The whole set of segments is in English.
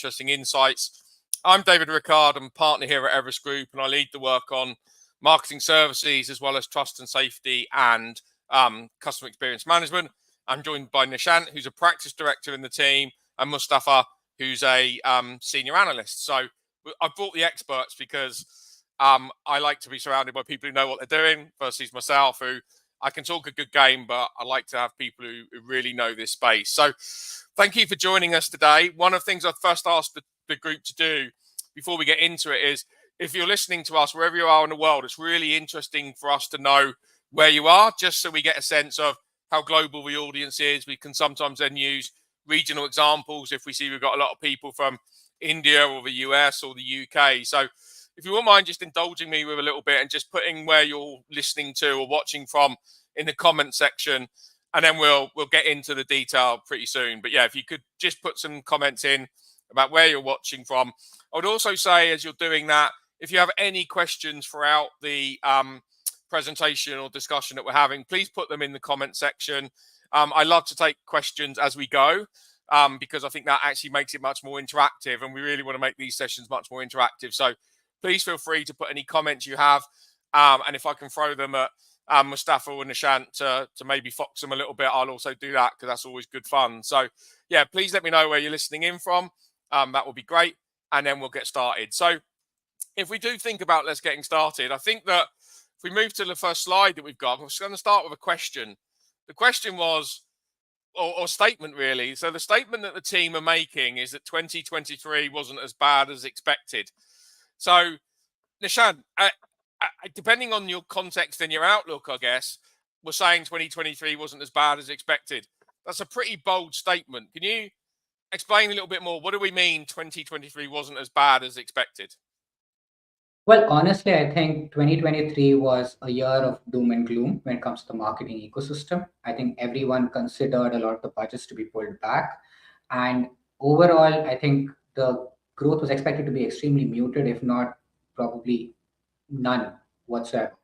interesting insights. I'm David Rickard. I'm a partner here at Everest Group, and I lead the work on marketing services as well as trust and safety and customer experience management. I'm joined by Nishant, who's a practice director in the team, and Mustafa, who's a senior analyst. So I've brought the experts because I like to be surrounded by people who know what they're doing versus myself, who I can talk a good game, but I like to have people who really know this space. So thank you for joining us today. One of the things I first asked the group to do before we get into it is, if you're listening to us wherever you are in the world, it's really interesting for us to know where you are, just so we get a sense of how global the audience is. We can sometimes then use regional examples if we see we've got a lot of people from India or the US or the UK. So if you wouldn't mind just indulging me with a little bit and just putting where you're listening to or watching from in the comment section, and then we'll get into the detail pretty soon. But yeah, if you could just put some comments in about where you're watching from. I would also say, as you're doing that, if you have any questions throughout the presentation or discussion that we're having, please put them in the comment section. I love to take questions as we go because I think that actually makes it much more interactive, and we really want to make these sessions much more interactive. So please feel free to put any comments you have, and if I can throw them at Mustafa or Nishant to maybe fox them a little bit, I'll also do that because that's always good fun. So yeah, please let me know where you're listening in from. That will be great, and then we'll get started. So if we do think about let's getting started, I think that if we move to the first slide that we've got, I'm just going to start with a question. The question was, or statement really. So the statement that the team are making is that 2023 wasn't as bad as expected. So Nishant, depending on your context and your outlook, I guess, we're saying 2023 wasn't as bad as expected. That's a pretty bold statement. Can you explain a little bit more? What do we mean 2023 wasn't as bad as expected? Well, honestly, I think 2023 was a year of doom and gloom when it comes to the marketing ecosystem. I think everyone considered a lot of the budgets to be pulled back. And overall, I think the growth was expected to be extremely muted, if not probably none whatsoever.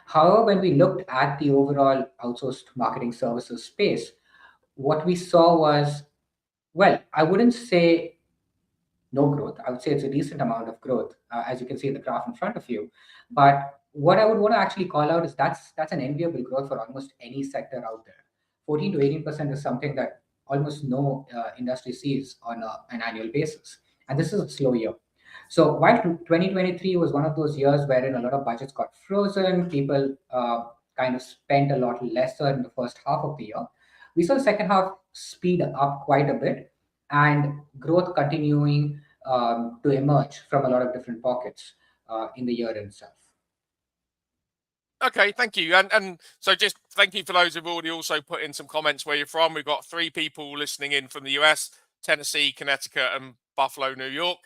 However, when we looked at the overall outsourced marketing services space, what we saw was, well, I wouldn't say no growth. I would say it's a decent amount of growth, as you can see in the graph in front of you. But what I would want to actually call out is that's an enviable growth for almost any sector out there. 14 to 18% is something that almost no industry sees on an annual basis. And this is a slow year. So while 2023 was one of those years wherein a lot of budgets got frozen, people kind of spent a lot lesser in the first half of the year, we saw the second half speed up quite a bit and growth continuing to emerge from a lot of different pockets in the year itself. Okay, thank you. And so just thank you for those who've already also put in some comments where you're from. We've got 3 people listening in from the US, Tennessee, Connecticut, and Buffalo, New York.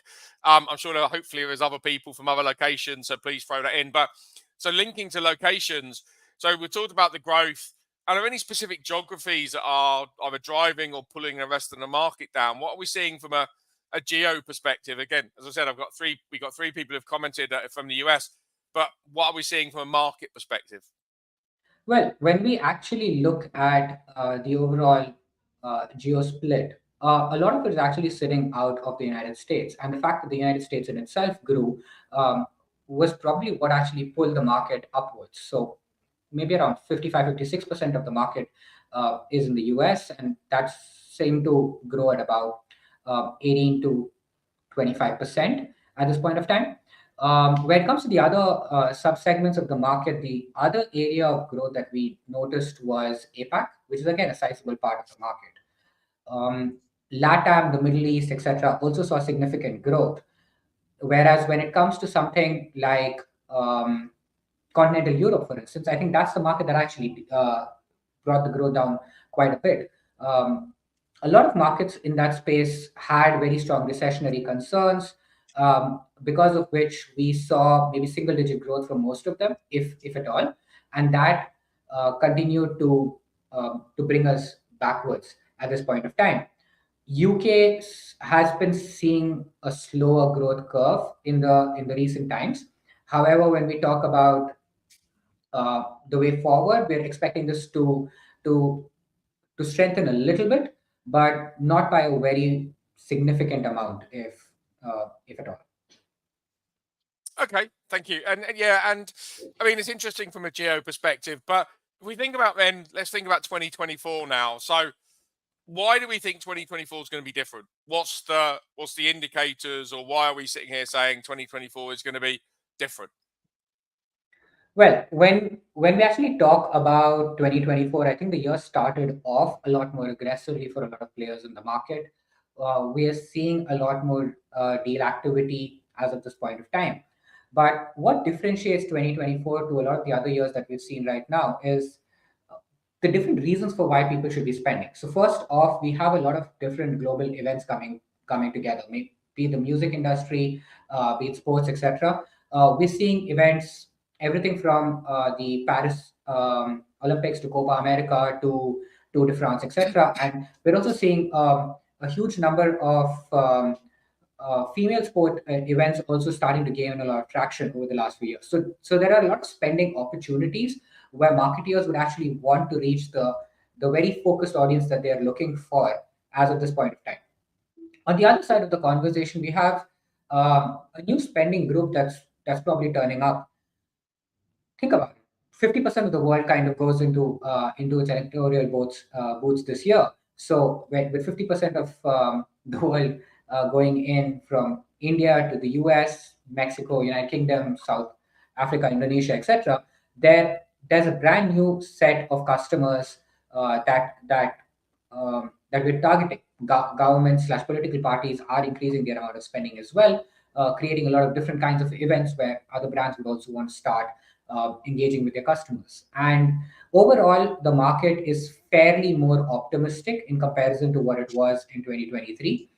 I'm sure hopefully there's other people from other locations, so please throw that in. But so linking to locations, so we talked about the growth. Are there any specific geographies that are either driving or pulling the rest of the market down? What are we seeing from a geo perspective? Again, as I said, we got 3 people who've commented from the US, but what are we seeing from a market perspective? Well, when we actually look at the overall geo split, a lot of it is actually sitting out of the United States. And the fact that the United States in itself grew was probably what actually pulled the market upwards. So maybe around 55-56% of the market is in the US, and that's same to grow at about 18 to 25% at this point of time. When it comes to the other subsegments of the market, the other area of growth that we noticed was APAC, which is again a sizable part of the market. LATAM, the Middle East, etc., also saw significant growth. Whereas when it comes to something like continental Europe, for instance, I think that's the market that actually brought the growth down quite a bit. A lot of markets in that space had very strong recessionary concerns, because of which we saw maybe single-digit growth from most of them, if at all, and that continued to bring us backwards at this point of time. UK has been seeing a slower growth curve in the recent times. However, when we talk about the way forward, we're expecting this to strengthen a little bit, but not by a very significant amount, if at all. Okay, thank you. And yeah, and I mean it's interesting from a geo perspective, but if we think about then, let's think about 2024 now. So why do we think 2024 is going to be different? What's the indicators, or why are we sitting here saying 2024 is going to be different? Well, when we actually talk about 2024, I think the year started off a lot more aggressively for a lot of players in the market. We are seeing a lot more deal activity as of this point of time. But what differentiates 2024 to a lot of the other years that we've seen right now is the different reasons for why people should be spending. So first off, we have a lot of different global events coming together. Maybe the music industry, be it sports, etc. We're seeing events, everything from the Paris Olympics to Copa America to Tour de France, etc. And we're also seeing a huge number of female sport events also starting to gain a lot of traction over the last few years. So there are a lot of spending opportunities where marketeers would actually want to reach the very focused audience that they are looking for as of this point of time. On the other side of the conversation, we have a new spending group that's probably turning up. Think about it. 50% of the world kind of goes into its electoral booths this year. So with 50% of the world going in from India to the US, Mexico, United Kingdom, South Africa, Indonesia, etc., there's a brand new set of customers that we're targeting. Governments slash political parties are increasing their amount of spending as well, creating a lot of different kinds of events where other brands would also want to start engaging with their customers. And overall, the market is fairly more optimistic in comparison to what it was in 2023.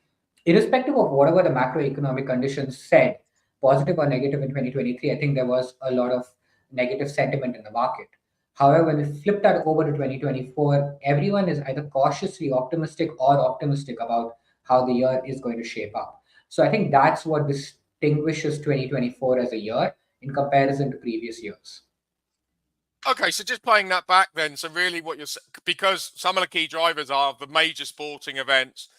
Irrespective of whatever the macroeconomic conditions said, positive or negative in 2023, I think there was a lot of negative sentiment in the market. However, when we flipped that over to 2024, everyone is either cautiously optimistic or optimistic about how the year is going to shape up. So I think that's what distinguishes 2024 as a year in comparison to previous years. Okay, so just playing that back then. So really, because some of the key drivers are the major sporting events,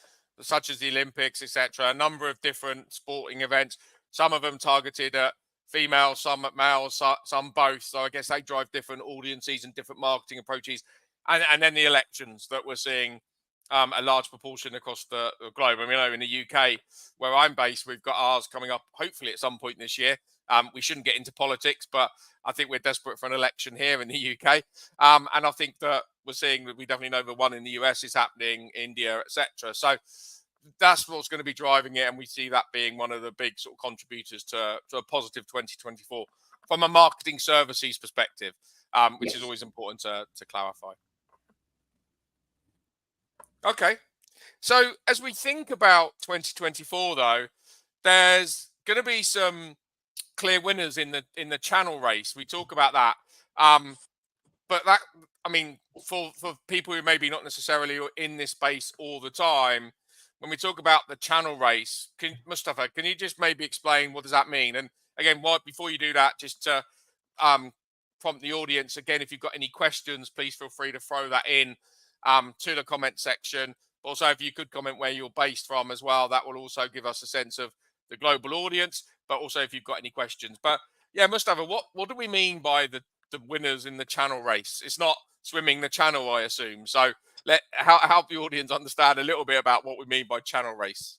such as the Olympics, etc. A number of different sporting events. Some of them targeted at females, some at males, some both. So I guess they drive different audiences and different marketing approaches. And then the elections that we're seeing a large proportion across the globe. I mean, I know in the UK, where I'm based, we've got ours coming up hopefully at some point this year. We shouldn't get into politics, but I think we're desperate for an election here in the UK. And I think that we're seeing that we definitely know the one in the US is happening, India, etc. So that's what's going to be driving it. And we see that being one of the big sort of contributors to a positive 2024 from a marketing services perspective, which is always important to clarify. Okay. So as we think about 2024, though, there's going to be some clear winners in the channel race. We talk about that, but that, I mean, for people who maybe not necessarily are in this space all the time, when we talk about the channel race, Mustafa, can you just maybe explain what does that mean? And again, before you do that, just to prompt the audience again, if you've got any questions, please feel free to throw that in to the comment section. Also, if you could comment where you're based from as well, that will also give us a sense of the global audience, but also if you've got any questions. But yeah, Mustafa, what do we mean by the winners in the channel race? It's not swimming the channel, I assume. So help the audience understand a little bit about what we mean by channel race.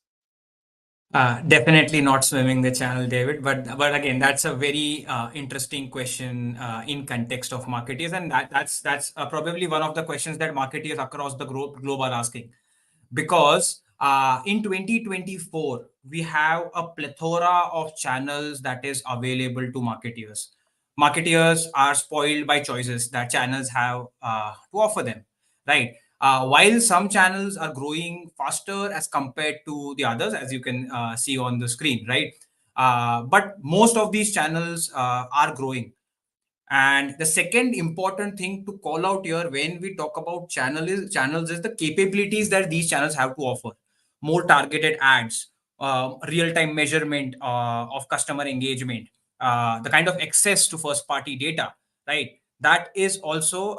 Definitely not swimming the channel, David. But again, that's a very interesting question in context of marketeers, and that's probably one of the questions that marketeers across the globe are asking, because in 2024 we have a plethora of channels that is available to marketeers. Marketeers are spoiled by choices that channels have to offer them, right? While some channels are growing faster as compared to the others, as you can see on the screen, right? But most of these channels are growing. And the second important thing to call out here when we talk about channels is the capabilities that these channels have to offer. More targeted ads, real-time measurement of customer engagement, the kind of access to first-party data, right? that is also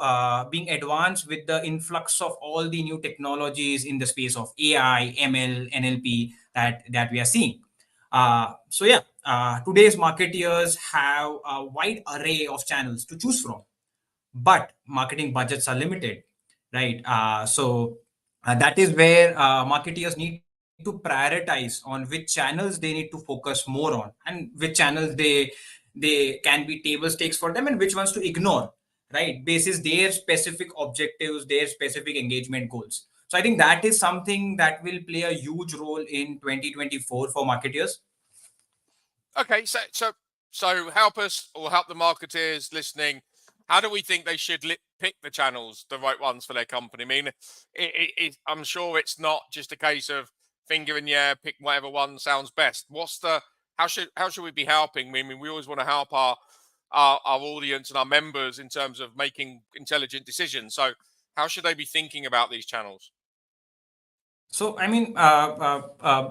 being advanced with the influx of all the new technologies in the space of AI, ML, NLP that we are seeing. So yeah, today's marketeers have a wide array of channels to choose from, but marketing budgets are limited, right? So that is where marketeers need to prioritize on which channels they need to focus more on, and which channels they can be table stakes for them, and which ones to ignore, right? Basis their specific objectives, their specific engagement goals. So I think that is something that will play a huge role in 2024 for marketers. Okay, so help us or help the marketeers listening. How do we think they should pick the channels, the right ones for their company? I mean, I'm sure it's not just a case of finger in the air, pick whatever one sounds best. How should we be helping? I mean, we always want to help our audience and our members in terms of making intelligent decisions. So, how should they be thinking about these channels? So, I mean,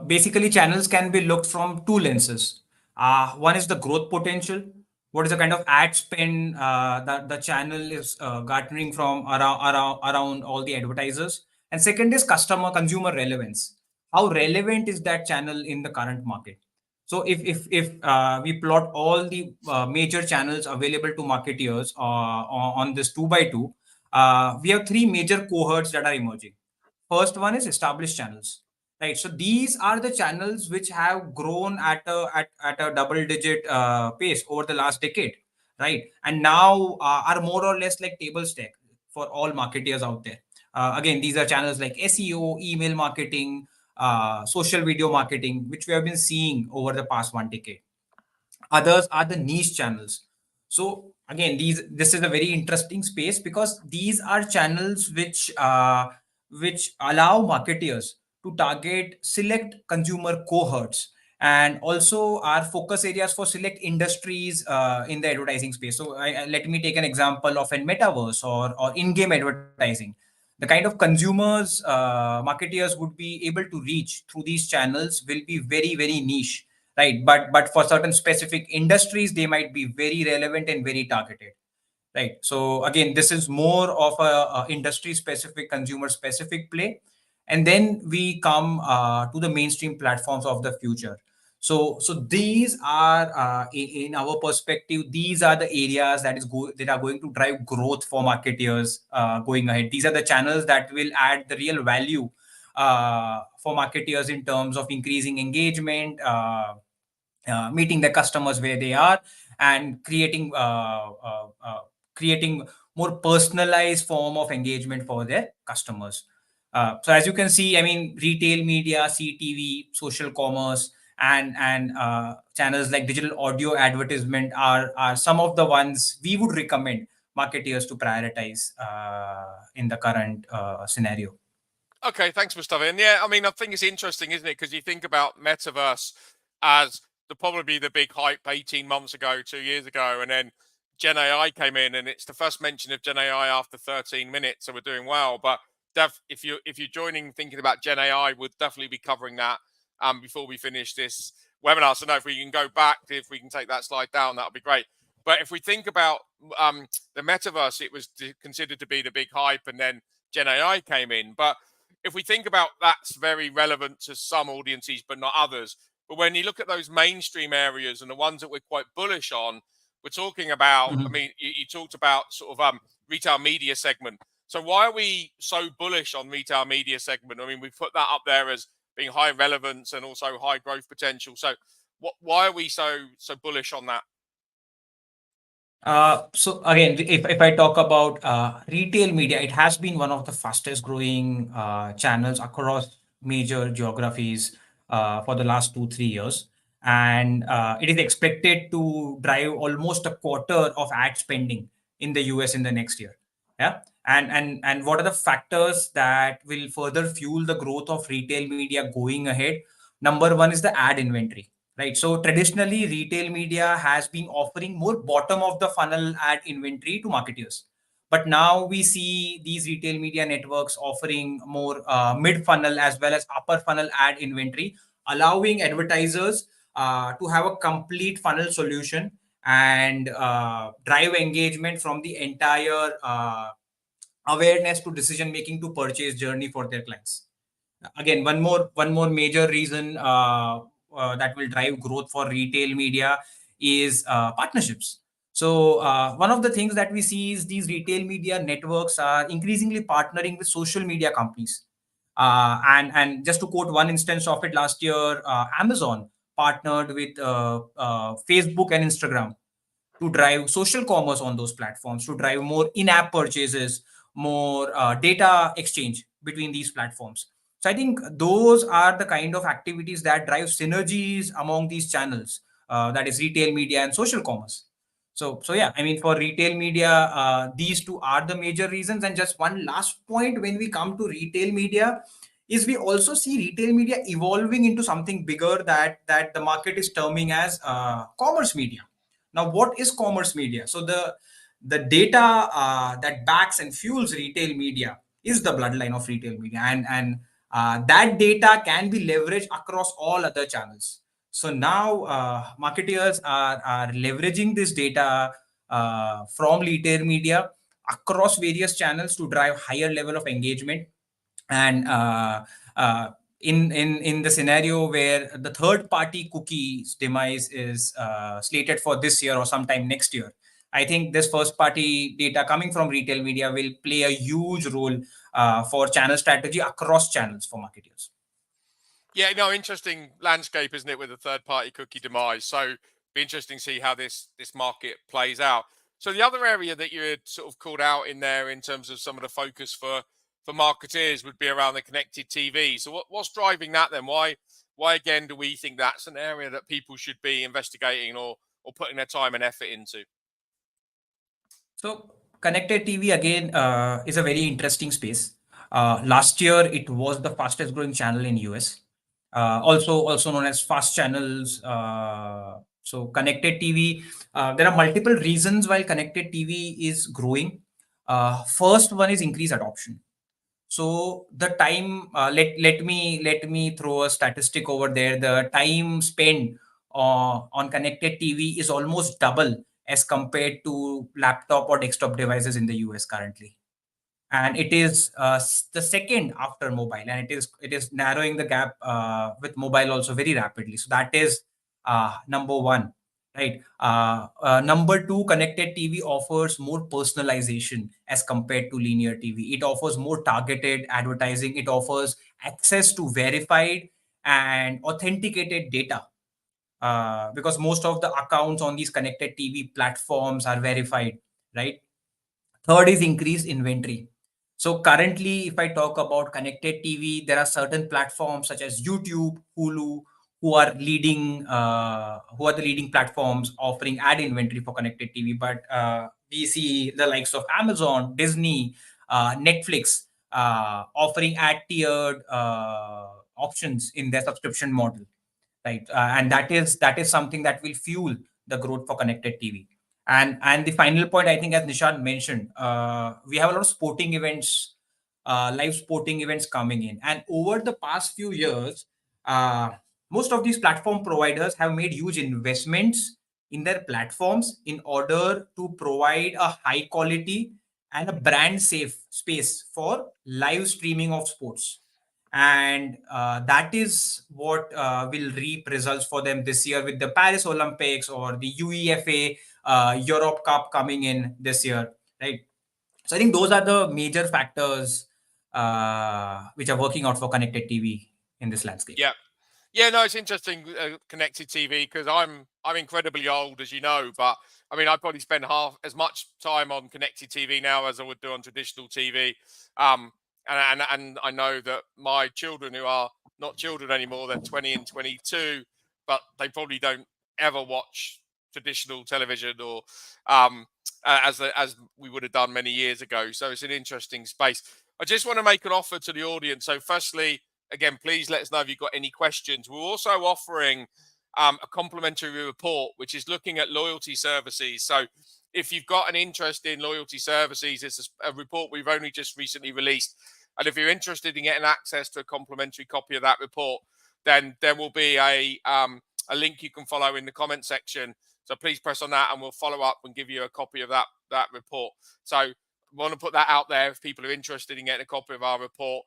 basically, channels can be looked from two lenses. One is the growth potential. What is the kind of ad spend that the channel is garnering from around all the advertisers? And second is customer consumer relevance. How relevant is that channel in the current market? So, if we plot all the major channels available to marketeers on this 2 by 2, we have three major cohorts that are emerging. First one is established channels, right? So these are the channels which have grown at a double digit pace over the last decade, right? And now are more or less like table stake for all marketers out there. Again, these are channels like SEO, email marketing, social video marketing, which we have been seeing over the past 1 decade. Others are the niche channels. So again, this is a very interesting space because these are channels which allow marketeers to target select consumer cohorts, and also are focus areas for select industries in the advertising space. So let me take an example of a metaverse or in-game advertising. The kind of consumers marketeers would be able to reach through these channels will be very, very niche, right? But for certain specific industries, they might be very relevant and very targeted, right? So again, this is more of a industry specific, consumer specific play. And then we come to the mainstream platforms of the future. So these are in our perspective, these are the areas that are going to drive growth for marketeers going ahead. These are the channels that will add the real value for marketeers in terms of increasing engagement, meeting the customers where they are, and creating more personalized form of engagement for their customers. So as you can see, I mean, retail media, CTV, social commerce, and channels like digital audio advertisement are some of the ones we would recommend marketeers to prioritize in the current scenario. Okay, thanks, Mustafa. And yeah, I mean, I think it's interesting, isn't it? Because you think about metaverse as probably the big hype 18 months ago, 2 years ago, and then Gen AI came in, and it's the first mention of Gen AI after 13 minutes, so we're doing well. But if you're joining thinking about Gen AI, we'll definitely be covering that before we finish this webinar. So, no, if we can go back, if we can take that slide down, that would be great. But if we think about the metaverse, it was considered to be the big hype, and then Gen AI came in. But if we think about that's very relevant to some audiences, but not others. But when you look at those mainstream areas and the ones that we're quite bullish on, we're talking about, I mean, you talked about sort of retail media segment. So why are we so bullish on retail media segment? I mean, we put that up there as being high relevance and also high growth potential. So why are we so bullish on that? So again, if I talk about retail media, it has been one of the fastest growing channels across major geographies for the last 2-3 years. And it is expected to drive almost a quarter of ad spending in the US in the next year. Yeah. And what are the factors that will further fuel the growth of retail media going ahead? Number one is the ad inventory. Right. So traditionally, retail media has been offering more bottom of the funnel ad inventory to marketers. But now we see these retail media networks offering more mid funnel as well as upper funnel ad inventory, allowing advertisers to have a complete funnel solution and drive engagement from the entire awareness to decision making to purchase journey for their clients. Again, one more major reason that will drive growth for retail media is partnerships. So one of the things that we see is these retail media networks are increasingly partnering with social media companies. And just to quote one instance of it, last year, Amazon partnered with Facebook and Instagram to drive social commerce on those platforms, to drive more in-app purchases, more data exchange between these platforms. So I think those are the kind of activities that drive synergies among these channels, that is retail media and social commerce. So yeah, I mean, for retail media, these two are the major reasons. And just one last point, when we come to retail media, is we also see retail media evolving into something bigger that the market is terming as commerce media. Now, what is commerce media? So the data that backs and fuels retail media is the bloodline of retail media, and that data can be leveraged across all other channels. So now marketeers are leveraging this data from retail media across various channels to drive higher level of engagement. And in the scenario where the third party cookies demise is slated for this year or sometime next year, I think this first party data coming from retail media will play a huge role for channel strategy across channels for marketers. Yeah, no, interesting landscape, isn't it, with the third-party cookie demise? So, be interesting to see how this market plays out. So, the other area that you had sort of called out in there in terms of some of the focus for marketeers would be around the connected TV. So, what's driving that then? Why again do we think that's an area that people should be investigating or putting their time and effort into? So connected TV again is a very interesting space. Last year, it was the fastest growing channel in US. Also known as fast channels. So connected TV, there are multiple reasons why connected TV is growing. First one is increased adoption. So the time, let me throw a statistic over there. The time spent on connected TV is almost double as compared to laptop or desktop devices in the US currently, and it is the second after mobile, and it is narrowing the gap with mobile also very rapidly. So that is number one, right? Number two, connected TV offers more personalization as compared to linear TV. It offers more targeted advertising. It offers access to verified and authenticated data, because most of the accounts on these connected TV platforms are verified, right? Third is increased inventory. So currently, if I talk about connected TV, there are certain platforms such as YouTube, Hulu, who are the leading platforms offering ad inventory for connected TV. But we see the likes of Amazon, Disney, Netflix offering ad tiered options in their subscription model, right? And that is something that will fuel the growth for connected TV. And the final point, I think, as Nishant mentioned, we have a lot of sporting events, live sporting events coming in, and over the past few years, uh, most of these platform providers have made huge investments in their platforms in order to provide a high quality and a brand safe space for live streaming of sports. And that is what will reap results for them this year with the Paris Olympics or the UEFA Europe Cup coming in this year, right? So I think those are the major factors which are working out for connected TV in this landscape. Yeah. Yeah, no, it's interesting, connected TV, because I'm incredibly old, as you know, but I mean, I probably spend half as much time on connected TV now as I would do on traditional TV. And I know that my children, who are not children anymore, they're 20 and 22, but they probably don't ever watch traditional television or as we would have done many years ago. So it's an interesting space. I just want to make an offer to the audience. So firstly, again, please let us know if you've got any questions. We're also offering a complimentary report, which is looking at loyalty services. So if you've got an interest in loyalty services, it's a report we've only just recently released. And if you're interested in getting access to a complimentary copy of that report, then there will be a link you can follow in the comment section So please press on that, and we'll follow up and give you a copy of that report. So want to put that out there. If people are interested in getting a copy of our report,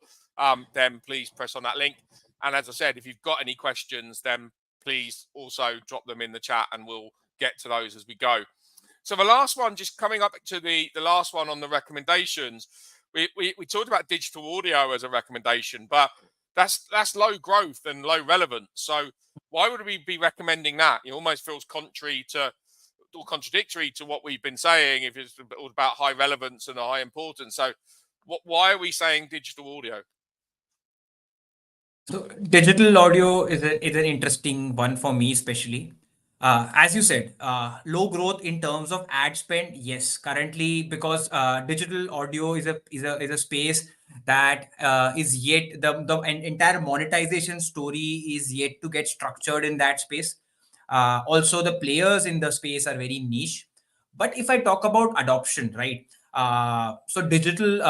then please press on that link. And as I said, if you've got any questions, then please also drop them in the chat, and we'll get to those as we go. So the last one, just coming up to the last one on the recommendations, we talked about digital audio as a recommendation, but that's low growth and low relevance. So why would we be recommending that? It almost feels contradictory to what we've been saying if it's all about high relevance and high importance. So why are we saying digital audio? So digital audio is an interesting one for me, especially. As you said, low growth in terms of ad spend. Yes, currently, because digital audio is a space that is yet the entire monetization story is yet to get structured in that space. Also, the players in the space are very niche. But if I talk about adoption, right? So digital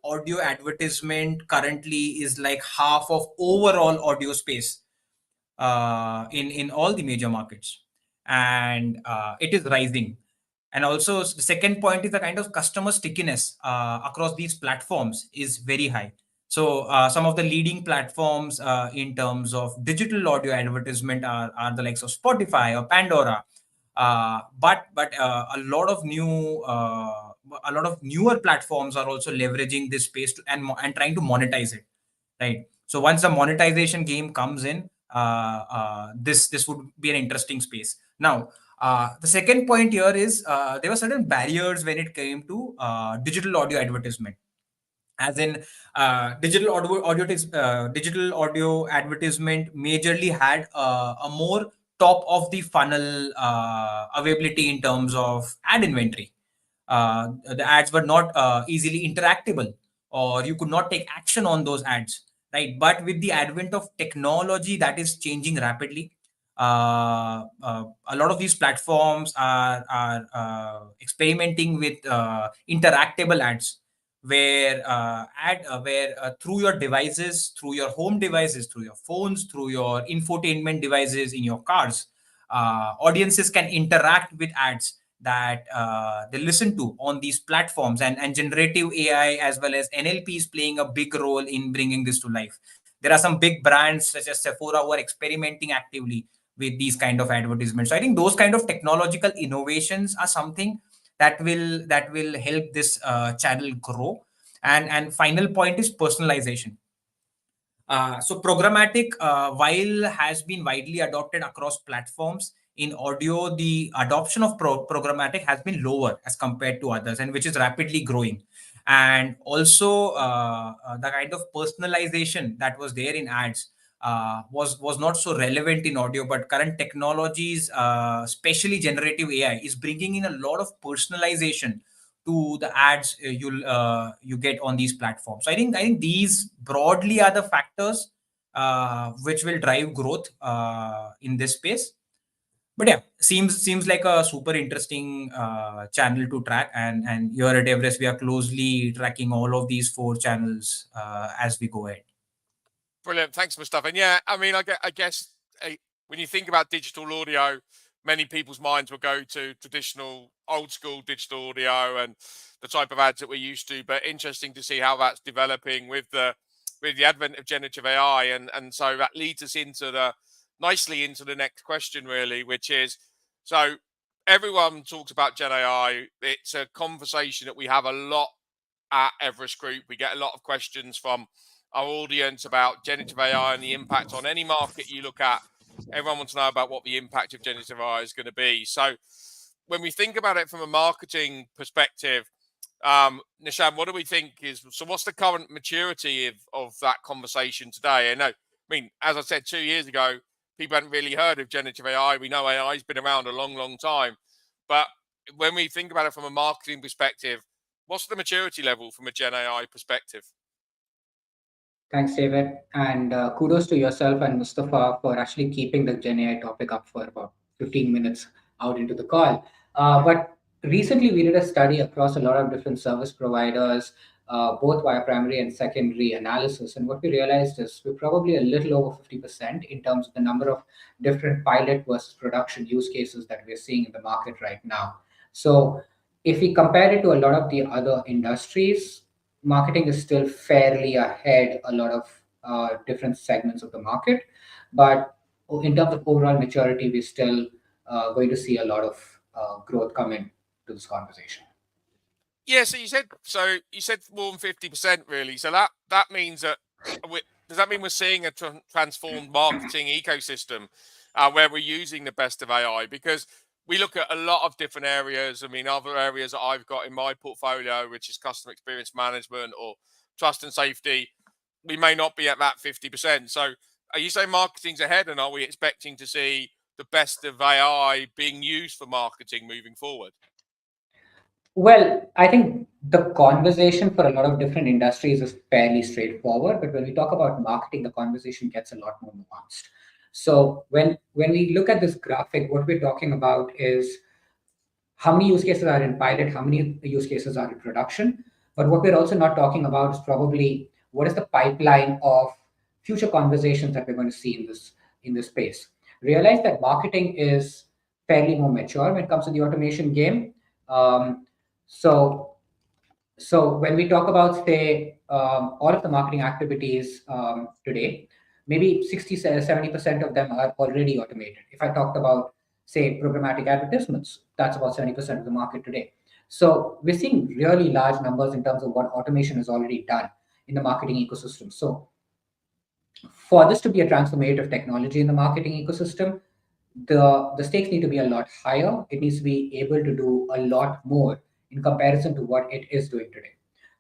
audio advertisement currently is like half of overall audio space in all the major markets, and it is rising. And also, the second point is the kind of customer stickiness across these platforms is very high. So some of the leading platforms in terms of digital audio advertisement are the likes of Spotify or Pandora. But a lot of newer platforms are also leveraging this space and trying to monetize it, right? So once the monetization game comes in, this would be an interesting space. Now, the second point here is there were certain barriers when it came to digital audio advertisement, as in digital audio advertisement majorly had a more top of the funnel availability in terms of ad inventory. The ads were not easily interactable, or you could not take action on those ads, right? But with the advent of technology that is changing rapidly, a lot of these platforms are experimenting with interactable ads, where through your devices, through your home devices, through your phones, through your infotainment devices in your cars, audiences can interact with ads that they listen to on these platforms, and generative AI as well as NLP is playing a big role in bringing this to life. There are some big brands such as Sephora who are experimenting actively with these kind of advertisements. So I think those kind of technological innovations are something that will help this channel grow. And final point is personalization. So programmatic, while has been widely adopted across platforms, in audio, the adoption of programmatic has been lower as compared to others, and which is rapidly growing. And also, the kind of personalization that was there in ads was not so relevant in audio, but current technologies, especially generative AI, is bringing in a lot of personalization to the ads you get on these platforms. So I think these broadly are the factors which will drive growth in this space. But yeah, seems like a super interesting channel to track, and here at Everest we are closely tracking all of these four channels as we go ahead. Brilliant. Thanks, Mustafa. And yeah, I mean, I guess when you think about digital audio, many people's minds will go to traditional, old school digital audio and the type of ads that we're used to. But interesting to see how that's developing with the advent of generative AI, and so that leads us nicely into the next question, really, which is, so everyone talks about Gen AI. It's a conversation that we have a lot at Everest Group. We get a lot of questions from our audience about generative AI and the impact on any market you look at. Everyone wants to know about what the impact of generative AI is going to be. So when we think about it from a marketing perspective, Nishant, what do we think what's the current maturity of that conversation today? I mean, as I said, 2 years ago, people hadn't really heard of generative AI. We know AI has been around a long, long time. But when we think about it from a marketing perspective, what's the maturity level from a Gen AI perspective? Thanks, David. And kudos to yourself and Mustafa for actually keeping the Gen AI topic up for about 15 minutes out into the call. But recently, we did a study across a lot of different service providers both via primary and secondary analysis. And what we realized is we're probably a little over 50% in terms of the number of different pilot versus production use cases that we're seeing in the market right now. So if we compare it to a lot of the other industries, marketing is still fairly ahead a lot of different segments of the market. But in terms of overall maturity, we're still going to see a lot of growth coming to this conversation. Yeah, so you said more than 50% really. So that means that does that mean we're seeing a transformed marketing ecosystem where we're using the best of AI? Because we look at a lot of different areas. I mean, other areas that I've got in my portfolio, which is customer experience management or trust and safety, we may not be at that 50%. So are you saying marketing's ahead, and are we expecting to see the best of AI being used for marketing moving forward? Well, I think the conversation for a lot of different industries is fairly straightforward, but when we talk about marketing, the conversation gets a lot more nuanced. So when we look at this graphic, what we're talking about is how many use cases are in pilot, how many use cases are in production. But what we're also not talking about is probably what is the pipeline of future conversations that we're going to see in this space. Realize that marketing is fairly more mature when it comes to the automation game. Um, so so when we talk about, say, all of the marketing activities today, maybe 60, 70% of them are already automated. If I talked about, say, programmatic advertisements, that's about 70% of the market today. So we're seeing really large numbers in terms of what automation is already done in the marketing ecosystem. So for this to be a transformative technology in the marketing ecosystem, the stakes need to be a lot higher. It needs to be able to do a lot more in comparison to what it is doing today.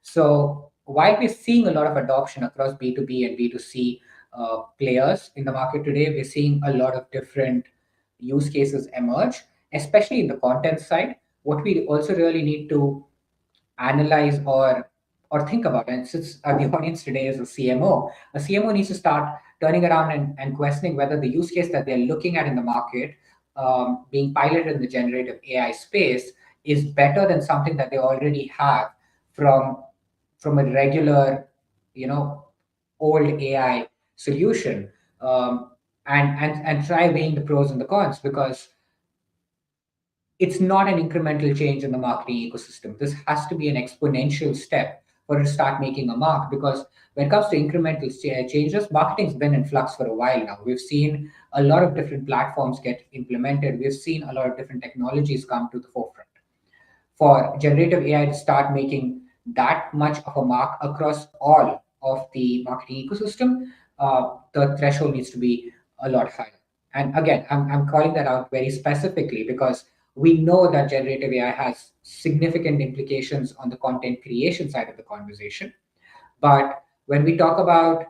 So while we're seeing a lot of adoption across B2B and B2C players in the market today, we're seeing a lot of different use cases emerge, especially in the content side. What we also really need to analyze or think about, and since the audience today is a CMO needs to start turning around and questioning whether the use case that they're looking at in the market, being piloted in the generative AI space, is better than something that they already have from a regular, old AI solution, and try weighing the pros and the cons, because it's not an incremental change in the marketing ecosystem. This has to be an exponential step for it to start making a mark. Because when it comes to incremental changes, marketing's been in flux for a while now. We've seen a lot of different platforms get implemented. We've seen a lot of different technologies come to the forefront. For generative AI to start making that much of a mark across all of the marketing ecosystem, the threshold needs to be a lot higher. And again, I'm calling that out very specifically because we know that generative AI has significant implications on the content creation side of the conversation. But when we talk about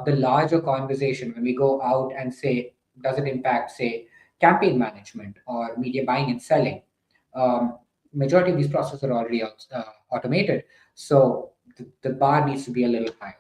the larger conversation, when we go out and say, does it impact, say, campaign management or media buying and selling? Majority of these processes are already automated. So the bar needs to be a little higher.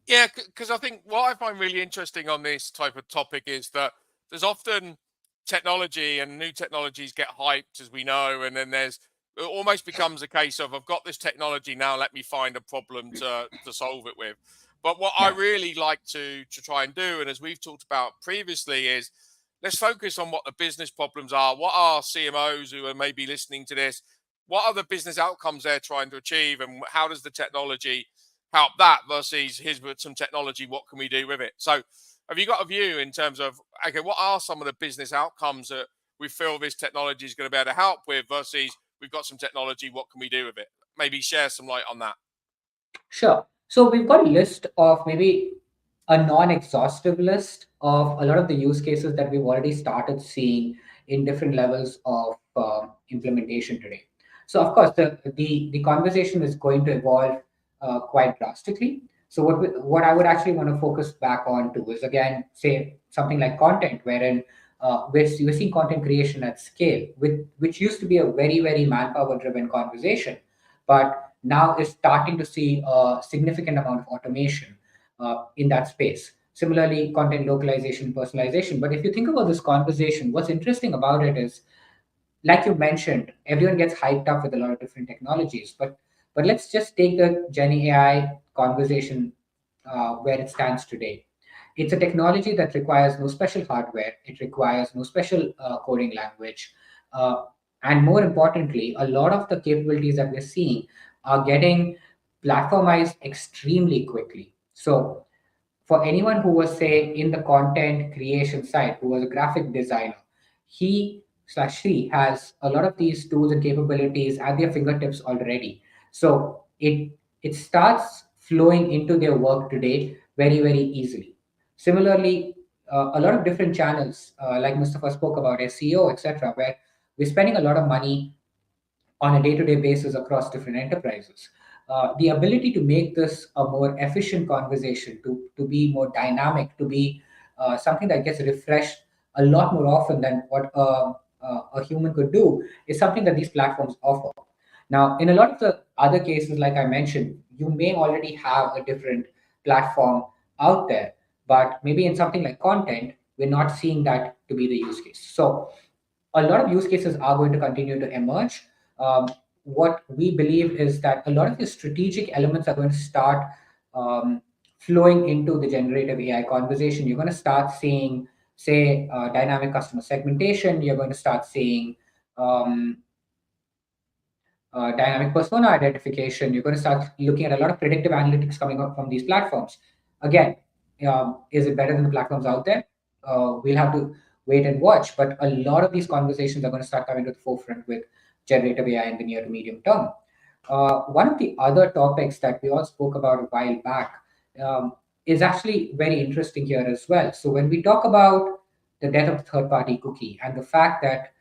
Yeah, because I think what I find really interesting on this type of topic is that there's often technology and new technologies get hyped, as we know, and then it almost becomes a case of, I've got this technology now, let me find a problem to solve it with. But what I really like to try and do, and as we've talked about previously, is let's focus on what the business problems are. What are CMOs who are maybe listening to this? What are the business outcomes they're trying to achieve, and how does the technology help that versus here's some technology, what can we do with it? So have you got a view in terms of, okay, what are some of the business outcomes that we feel this technology is going to be able to help with versus we've got some technology, what can we do with it? Maybe share some light on that. Sure. So we've got a list of maybe a non-exhaustive list of a lot of the use cases that we've already started seeing in different levels of implementation today. So of course, the conversation is going to evolve quite drastically. So what I would actually want to focus back on to is, again, say something like content, wherein we're seeing content creation at scale, which used to be a very, very manpower-driven conversation, but now is starting to see a significant amount of automation in that space. Similarly, content localization, personalization. But if you think about this conversation, what's interesting about it is, like you mentioned, everyone gets hyped up with a lot of different technologies, but But let's just take the Gen AI conversation where it stands today. It's a technology that requires no special hardware. It requires no special coding language. Uh, and more importantly, a lot of the capabilities that we're seeing are getting platformized extremely quickly. So for anyone who was, say, in the content creation side, who was a graphic designer, he/she has a lot of these tools and capabilities at their fingertips already. So it starts flowing into their work today very, very easily. Similarly, a lot of different channels, like Mustafa spoke about, SEO, etc., where we're spending a lot of money on a day-to-day basis across different enterprises. The ability to make this a more efficient conversation, to be more dynamic, to be something that gets refreshed a lot more often than what a human could do, is something that these platforms offer. Now, in a lot of the other cases, like I mentioned, you may already have a different platform out there, but maybe in something like content, we're not seeing that to be the use case. So a lot of use cases are going to continue to emerge. What we believe is that a lot of the strategic elements are going to start um, flowing into the generative AI conversation. You're going to start seeing, say, dynamic customer segmentation. You're going to start seeing um, dynamic persona identification. You're going to start looking at a lot of predictive analytics coming up from these platforms. Again, is it better than the platforms out there? We'll have to wait and watch. But a lot of these conversations are going to start coming to the forefront with generative AI in the near to medium term. One of the other topics that we all spoke about a while back um, is actually very interesting here as well. So when we talk about the death of the third-party cookie and the fact that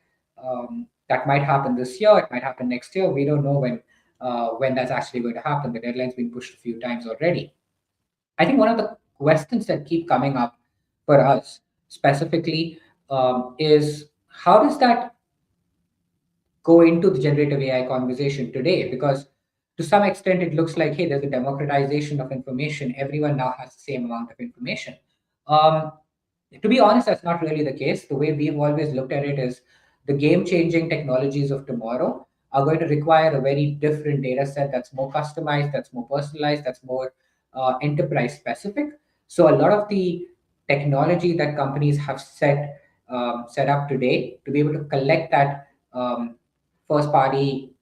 that might happen this year, it might happen next year. We don't know when that's actually going to happen. The deadline's been pushed a few times already. I think one of the questions that keep coming up for us specifically is how does that go into the generative AI conversation today? Because to some extent, it looks like, hey, there's a democratization of information. Everyone now has the same amount of information. Um, to be honest, that's not really the case. The way we've always looked at it is the game changing technologies of tomorrow are going to require a very different data set that's more customized, that's more personalized, that's more enterprise specific. So a lot of the technology that companies have set up today to be able to collect that first party,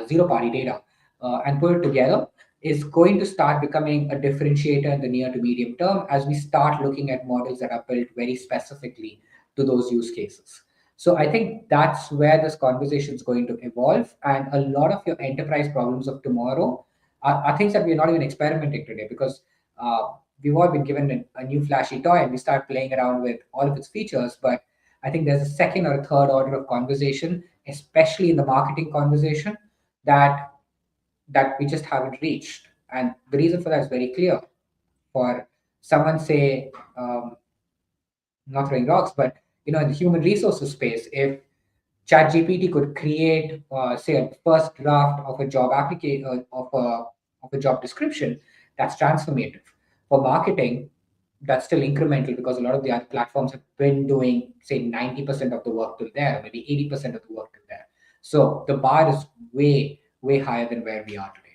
zero party data and put it together is going to start becoming a differentiator in the near to medium term as we start looking at models that are built very specifically to those use cases. So I think that's where this conversation is going to evolve. And a lot of your enterprise problems of tomorrow are things that we're not even experimenting today because we've all been given a new flashy toy and we start playing around with all of its features. But I think there's a second or a third order of conversation, especially in the marketing conversation, that we just haven't reached. And the reason for that is very clear. For someone, say, not throwing rocks, but in the human resources space, if ChatGPT could create, say, a first draft of a job application of a job description, that's transformative. For marketing, that's still incremental because a lot of the other platforms have been doing, say, 90% of the work till there, maybe 80% of the work till there. So the bar is way, way higher than where we are today.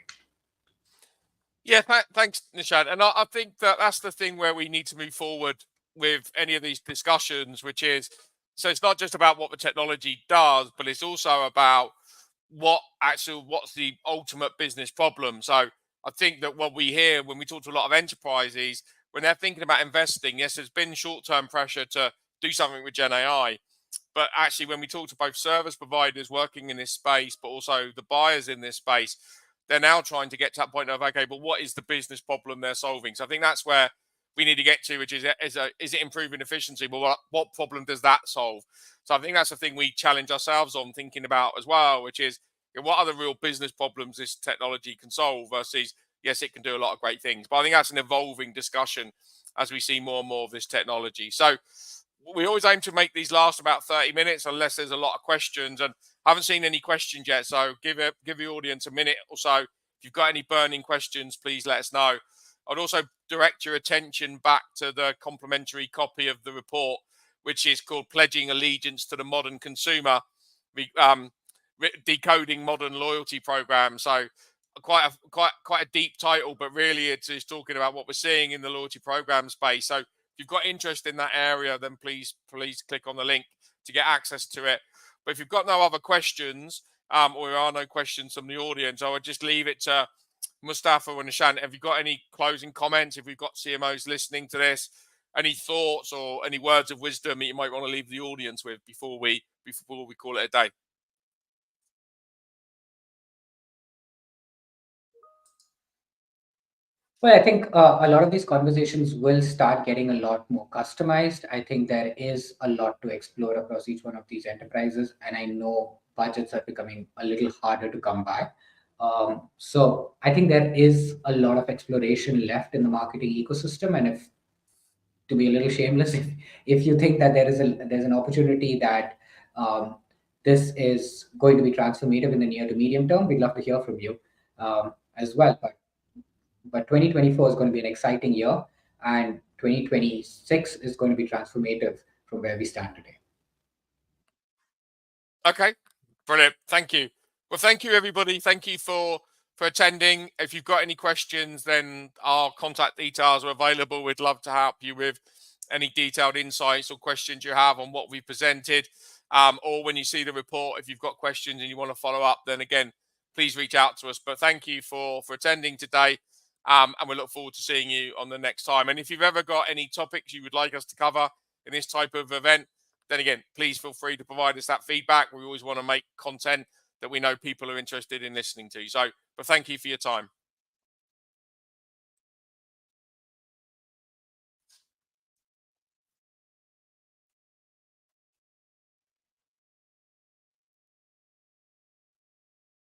Yeah, thanks, Nishad. And I think that that's the thing where we need to move forward with any of these discussions, which is, so it's not just about what the technology does, but it's also about what's the ultimate business problem. So I think that what we hear when we talk to a lot of enterprises, when they're thinking about investing, yes, there's been short-term pressure to do something with Gen AI. But actually, when we talk to both service providers working in this space, but also the buyers in this space, they're now trying to get to that point of, okay, but what is the business problem they're solving? So I think that's where we need to get to, which is it improving efficiency? Well, what problem does that solve? So I think that's the thing we challenge ourselves on thinking about as well, which is, what are the real business problems this technology can solve versus, yes, it can do a lot of great things. But I think that's an evolving discussion as we see more and more of this technology. So we always aim to make these last about 30 minutes unless there's a lot of questions, and I haven't seen any questions yet, so give the audience a minute or so. If you've got any burning questions, please let us know. I'd also direct your attention back to the complimentary copy of the report, which is called Pledging Allegiance to the Modern Consumer, Decoding Modern Loyalty Program. So quite a deep title, but really it's talking about what we're seeing in the loyalty program space. So if you've got interest in that area, then please click on the link to get access to it. But if you've got no other questions, or there are no questions from the audience, I would just leave it to Mustafa and Nishant. Have you got any closing comments? If we've got CMOs listening to this, any thoughts or any words of wisdom that you might want to leave the audience with before we call it a day? Well, I think a lot of these conversations will start getting a lot more customized. I think there is a lot to explore across each one of these enterprises, and I know budgets are becoming a little harder to come by. So I think there is a lot of exploration left in the marketing ecosystem, and if to be a little shameless, if you think that there's an opportunity that this is going to be transformative in the near to medium term, we'd love to hear from you as well. But 2024 is going to be an exciting year, and 2026 is going to be transformative from where we stand today. Okay, brilliant. Thank you. Well, thank you, everybody. Thank you for attending. If you've got any questions, then our contact details are available. We'd love to help you with any detailed insights or questions you have on what we presented. Or when you see the report, if you've got questions and you want to follow up, then again, please reach out to us. But thank you for attending today. And we look forward to seeing you on the next time. And if you've ever got any topics you would like us to cover in this type of event, then again, please feel free to provide us that feedback. We always want to make content that we know people are interested in listening to. So, but thank you for your time.